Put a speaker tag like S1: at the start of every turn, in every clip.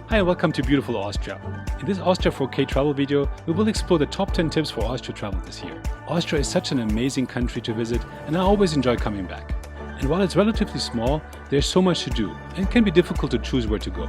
S1: Hi and welcome to beautiful Austria. In this Austria 4K travel video, we will explore the top 10 tips for Austria travel this year. Austria is such an amazing country to visit and I always enjoy coming back. And while it's relatively small, there's so much to do and it can be difficult to choose where to go.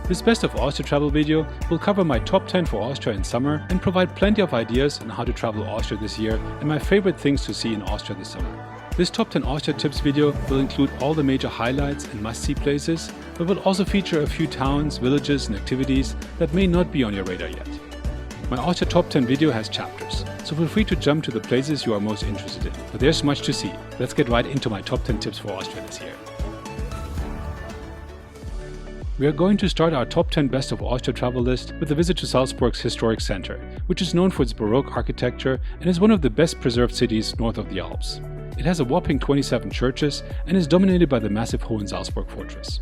S1: This Best of Austria travel video will cover my top 10 for Austria in summer and provide plenty of ideas on how to travel Austria this year and my favorite things to see in Austria this summer. This top 10 Austria tips video will include all the major highlights and must-see places, but will also feature a few towns, villages and activities that may not be on your radar yet. My Austria top 10 video has chapters, so feel free to jump to the places you are most interested in. But there's much to see. Let's get right into my top 10 tips for Austria this year. We are going to start our top 10 best of Austria travel list with a visit to Salzburg's historic center, which is known for its Baroque architecture and is one of the best preserved cities north of the Alps. It has a whopping 27 churches and is dominated by the massive Hohensalzburg fortress.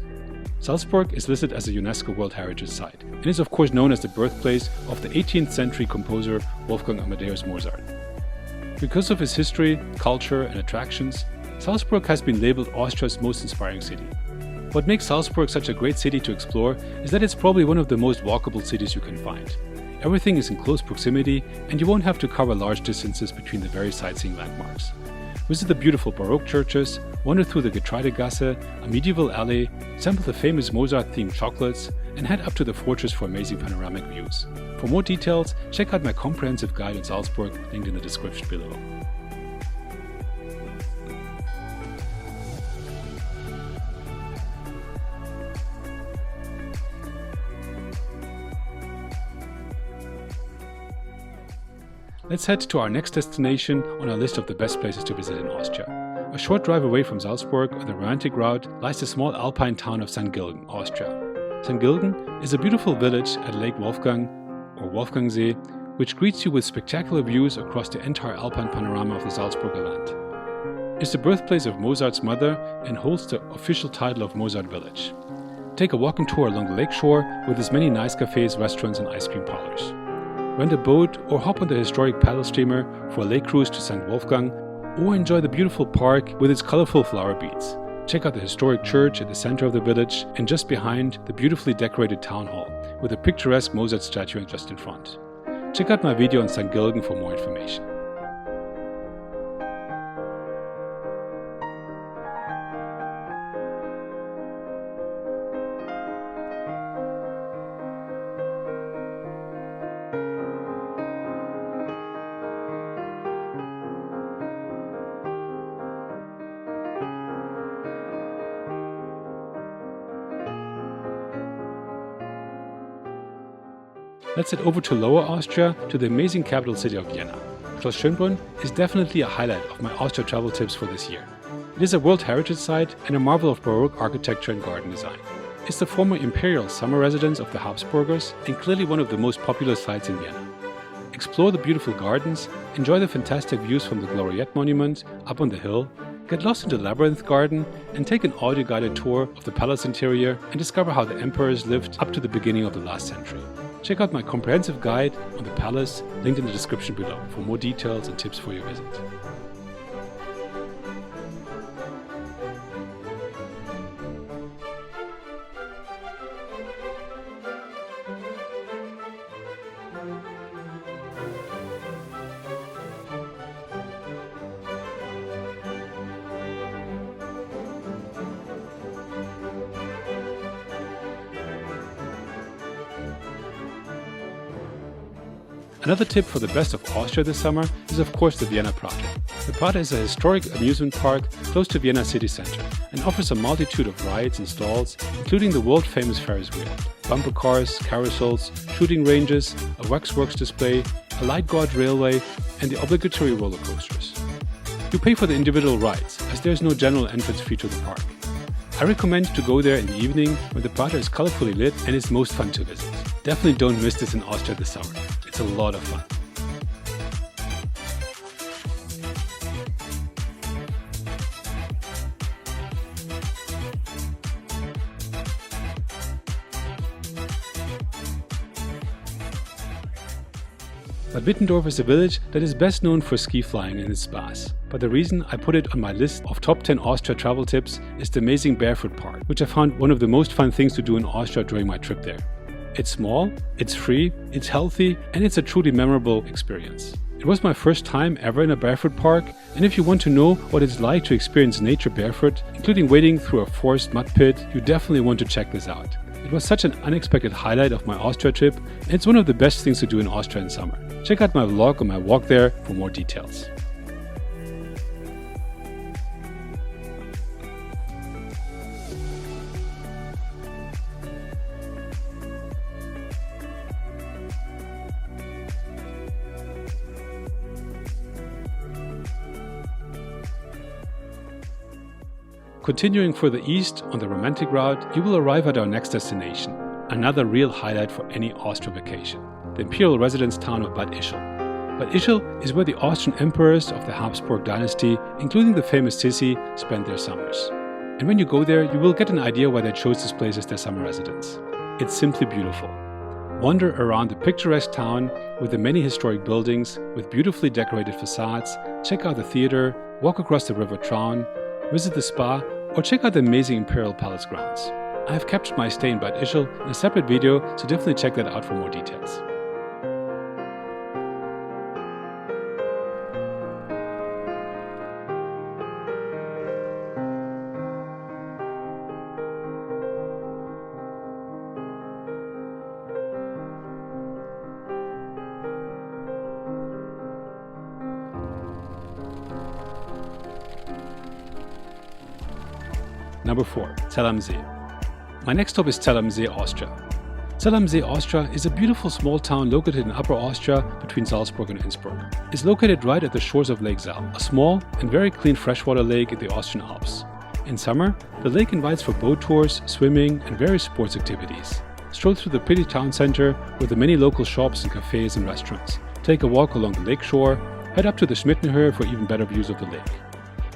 S1: Salzburg is listed as a UNESCO World Heritage Site and is of course known as the birthplace of the 18th century composer Wolfgang Amadeus Mozart. Because of its history, culture and attractions, Salzburg has been labeled Austria's most inspiring city. What makes Salzburg such a great city to explore is that it's probably one of the most walkable cities you can find. Everything is in close proximity and you won't have to cover large distances between the various sightseeing landmarks. Visit the beautiful Baroque churches, wander through the Getreidegasse, a medieval alley, sample the famous Mozart-themed chocolates, and head up to the fortress for amazing panoramic views. For more details, check out my comprehensive guide in Salzburg, linked in the description below. Let's head to our next destination on our list of the best places to visit in Austria. A short drive away from Salzburg on the romantic route lies the small alpine town of St. Gilgen, Austria. St. Gilgen is a beautiful village at Lake Wolfgang, or Wolfgangsee, which greets you with spectacular views across the entire alpine panorama of the Salzburger land. It's the birthplace of Mozart's mother and holds the official title of Mozart Village. Take a walking tour along the lakeshore with its many nice cafes, restaurants and ice cream parlors. Rent a boat or hop on the historic paddle steamer for a lake cruise to St. Wolfgang, or enjoy the beautiful park with its colorful flower beads. Check out the historic church at the center of the village and just behind the beautifully decorated town hall with a picturesque Mozart statue just in front. Check out my video on St. Gilgen for more information. Let's head over to Lower Austria to the amazing capital city of Vienna. Schloss Schönbrunn is definitely a highlight of my Austria travel tips for this year. It is a World Heritage Site and a marvel of Baroque architecture and garden design. It's the former imperial summer residence of the Habsburgers and clearly one of the most popular sites in Vienna. Explore the beautiful gardens, enjoy the fantastic views from the Gloriette Monument up on the hill, get lost in the Labyrinth Garden and take an audio-guided tour of the palace interior and discover how the emperors lived up to the beginning of the last century. Check out my comprehensive guide on the palace, linked in the description below, for more details and tips for your visit. Another tip for the best of Austria this summer is of course the Vienna Prater. The Prater is a historic amusement park close to Vienna city center and offers a multitude of rides and stalls, including the world-famous Ferris wheel, bumper cars, carousels, shooting ranges, a waxworks display, a light gauge railway and the obligatory roller coasters. You pay for the individual rides, as there is no general entrance fee to the park. I recommend to go there in the evening when the Prater is colorfully lit and it's most fun to visit. Definitely don't miss this in Austria this summer. It's a lot of fun. But Mittendorf is a village that is best known for ski flying and its spas. But the reason I put it on my list of top 10 Austria travel tips is the amazing Barefoot Park, which I found one of the most fun things to do in Austria during my trip there. It's small, it's free, it's healthy, and it's a truly memorable experience. It was my first time ever in a barefoot park, and if you want to know what it's like to experience nature barefoot, including wading through a forest mud pit, you definitely want to check this out. It was such an unexpected highlight of my Austria trip, and it's one of the best things to do in Austria in summer. Check out my vlog on my walk there for more details. Continuing further east on the romantic route, you will arrive at our next destination, another real highlight for any Austria vacation, the imperial residence town of Bad Ischl. Bad Ischl is where the Austrian emperors of the Habsburg dynasty, including the famous Sissi, spent their summers. And when you go there, you will get an idea why they chose this place as their summer residence. It's simply beautiful. Wander around the picturesque town with the many historic buildings with beautifully decorated facades, check out the theater, walk across the River Traun, visit the spa, or check out the amazing Imperial Palace grounds. I have captured my stay in Bad Ischl in a separate video, so definitely check that out for more details. Number 4. Zell am See. My next stop is Zell am See, Austria. Zell am See, Austria is a beautiful small town located in Upper Austria between Salzburg and Innsbruck. It's located right at the shores of Lake Zell, a small and very clean freshwater lake in the Austrian Alps. In summer, the lake invites for boat tours, swimming and various sports activities. Stroll through the pretty town center with the many local shops and cafes and restaurants. Take a walk along the lake shore, head up to the Schmittenhöhe for even better views of the lake.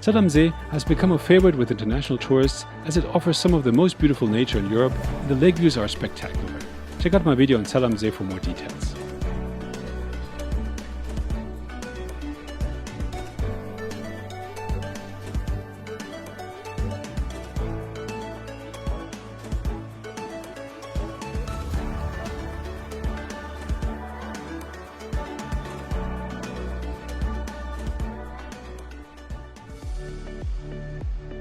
S1: Zell am See has become a favorite with international tourists as it offers some of the most beautiful nature in Europe, and the lake views are spectacular. Check out my video on Zell am See for more details.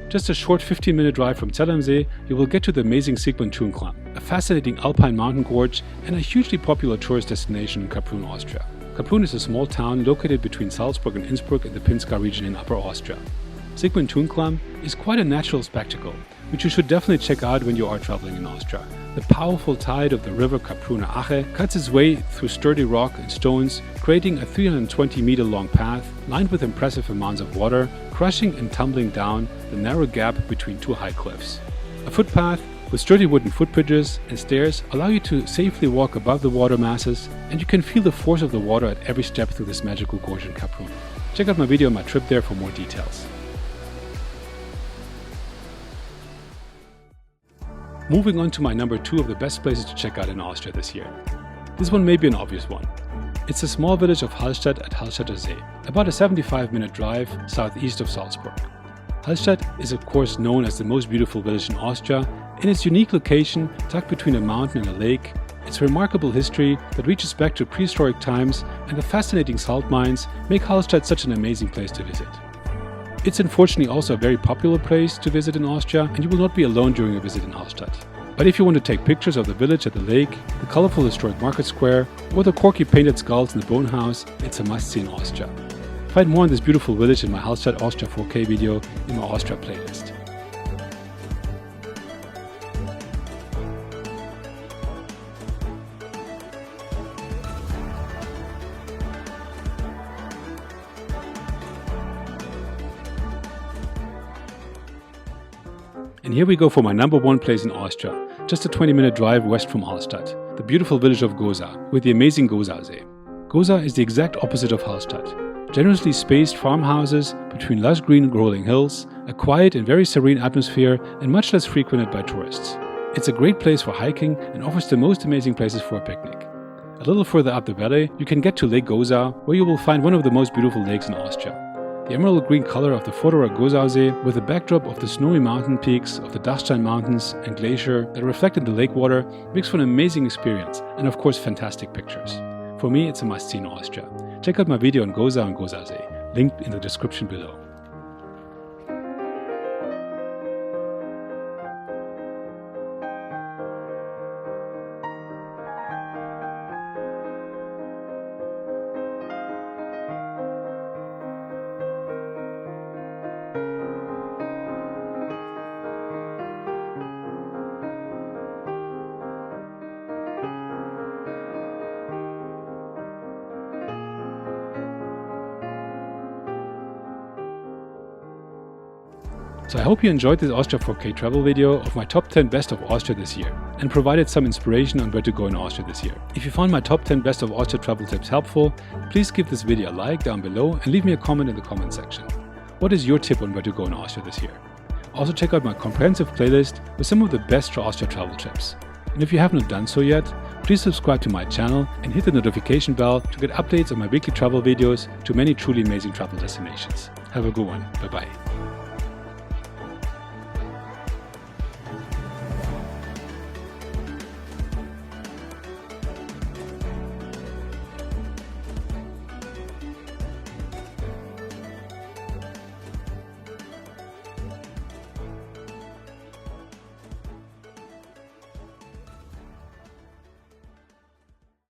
S1: Just a short 15-minute drive from Zell am See, you will get to the amazing Sigmund-Turmklamm, a fascinating alpine mountain gorge and a hugely popular tourist destination in Kaprun, Austria. Kaprun is a small town located between Salzburg and Innsbruck in the Pinzgau region in Upper Austria. Sigmund-Turmklamm is quite a natural spectacle, which you should definitely check out when you are traveling in Austria. The powerful tide of the river Kaprun Ache cuts its way through sturdy rock and stones, creating a 320-meter long path lined with impressive amounts of water, crushing and tumbling down the narrow gap between two high cliffs. A footpath with sturdy wooden footbridges and stairs allow you to safely walk above the water masses, and you can feel the force of the water at every step through this magical gorge in Kaprun. Check out my video on my trip there for more details. Moving on to my number 2 of the best places to check out in Austria this year. This one may be an obvious one. It's the small village of Hallstatt at Hallstatter See, about a 75-minute drive southeast of Salzburg. Hallstatt is of course known as the most beautiful village in Austria. In its unique location, tucked between a mountain and a lake, its remarkable history that reaches back to prehistoric times and the fascinating salt mines make Hallstatt such an amazing place to visit. It's unfortunately also a very popular place to visit in Austria, and you will not be alone during a visit in Hallstatt. But if you want to take pictures of the village at the lake, the colorful historic market square, or the quirky painted skulls in the bone house, it's a must-see in Austria. Find more on this beautiful village in my Hallstatt Austria 4K video in my Austria playlist. And here we go for my number 1 place in Austria, just a 20-minute drive west from Hallstatt, the beautiful village of Gosau, with the amazing Gosausee. Gosau is the exact opposite of Hallstatt. Generously spaced farmhouses between lush green rolling hills, a quiet and very serene atmosphere, and much less frequented by tourists. It's a great place for hiking and offers the most amazing places for a picnic. A little further up the valley, you can get to Lake Gosau, where you will find one of the most beautiful lakes in Austria. The emerald green color of the Schloss Gosausee with the backdrop of the snowy mountain peaks of the Dachstein Mountains and glacier that reflect in the lake water makes for an amazing experience and of course fantastic pictures. For me, it's a must-see in Austria. Check out my video on Gosau and Gosausee, linked in the description below. So I hope you enjoyed this Austria 4K travel video of my top 10 best of Austria this year and provided some inspiration on where to go in Austria this year. If you found my top 10 best of Austria travel tips helpful, please give this video a like down below and leave me a comment in the comment section. What is your tip on where to go in Austria this year? Also check out my comprehensive playlist with some of the best Austria travel tips. And if you have not done so yet, please subscribe to my channel and hit the notification bell to get updates on my weekly travel videos to many truly amazing travel destinations. Have a good one. Bye bye.